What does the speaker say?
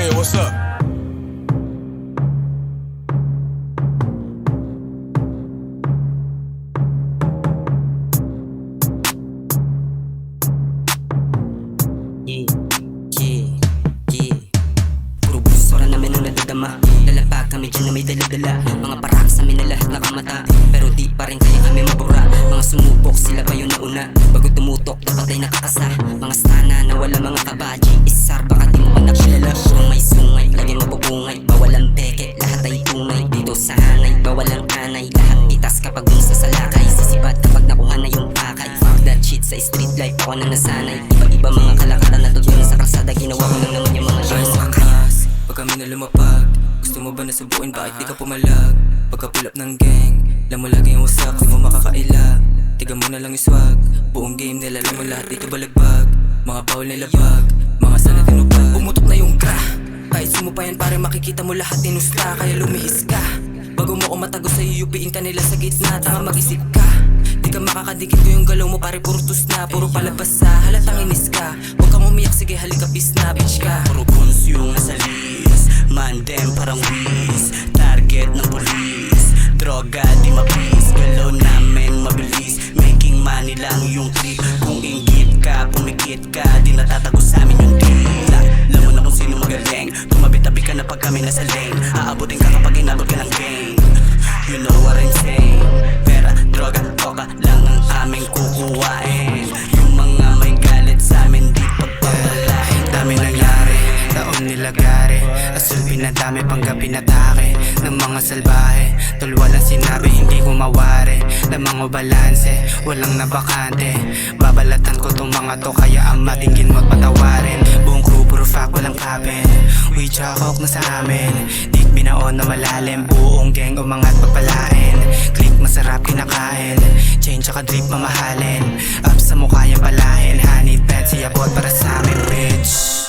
Hey, what's up? Yeah, yeah, yeah. Puro busora namin ang nadadama. Lalapag kami dyan na may dala-dala. Mga parak sa amin na lahat nakamata, pero di pa rin kaya kami mabura. Mga sumubok, sila pa yun nauna. Bago tumutok, dapat ay nakakasa. Mga stana na wala mga kabaji. Isar, baka di mo pa nakilala. Kung may sungay, lagi mabubungay. Bawalan peke, lahat ay tunay. Dito sa hangay, bawalan anay. Lahat itas kapag bunsa sa lakay. Sisipat kapag nakuha na yung pakay. Fuck that shit, sa street life ako na nasanay. Iba-iba mga kalakaran na tutuloy sa kalsada. Ginawa ko lang naman yung mga Ay makakas, pag kami na lumapag. Gusto mo ba nasubukin, bakit di ka pumalag? Pagka pull up ng gang, alam mo lagi yung wasak, di mo makakaila. Tiga mo na lang yung swag, buong game nila, alam mo lahat dito balagbag. Mga bawal nilabag, mga sana tinubag. Pumutok na yung gra, kahit sumo pa yan pare makikita mo lahat tinusta. Kaya lumiis ka, bago mo kumatago sa'yo yupiin ka nila sa gitna. Tanga mag-isip ka, di ka makakadikit ko yung galaw mo pare puro tus na. Puro palabas sa halatang inis ka. Huwag kang umiyak, sige halika bis na bitch ka. Puro guns yung nasa list, mandem parang whiz. Target ng police, droga di mapis. Galaw namin mabilis, making money lang yung trip. Kung inggit ka, pumikit ka, di natatago sa amin yung tila. Alam mo na kung sino magaling, tumabit-tabi ka na pag kami nasa lane. Aabutin ka kapag inabot ka ng game. You know what I'm saying. Pera, droga, toka lang ang aming kukuhain. Yung mga may galit sa amin di pagpapalain. Dami nangyari, taon nilagari. Asul pinadami pangga pinatake ng mga salbahe. Tol walang sinabi, hindi ko mawari. Lamang o balanse, walang nabakante. Babalatan ko tong mga to, kaya ang matingin mo't patawarin. Buong crew puro fact, walang kapin. We chakok na sa amin, dik binaon na malalim. Buong gang umangat pagpalain. Click masarap kinakain, chain tsaka drip mamahalin. Up sa mukha yung palahin, honey pants, iyabot para sa amin bitch.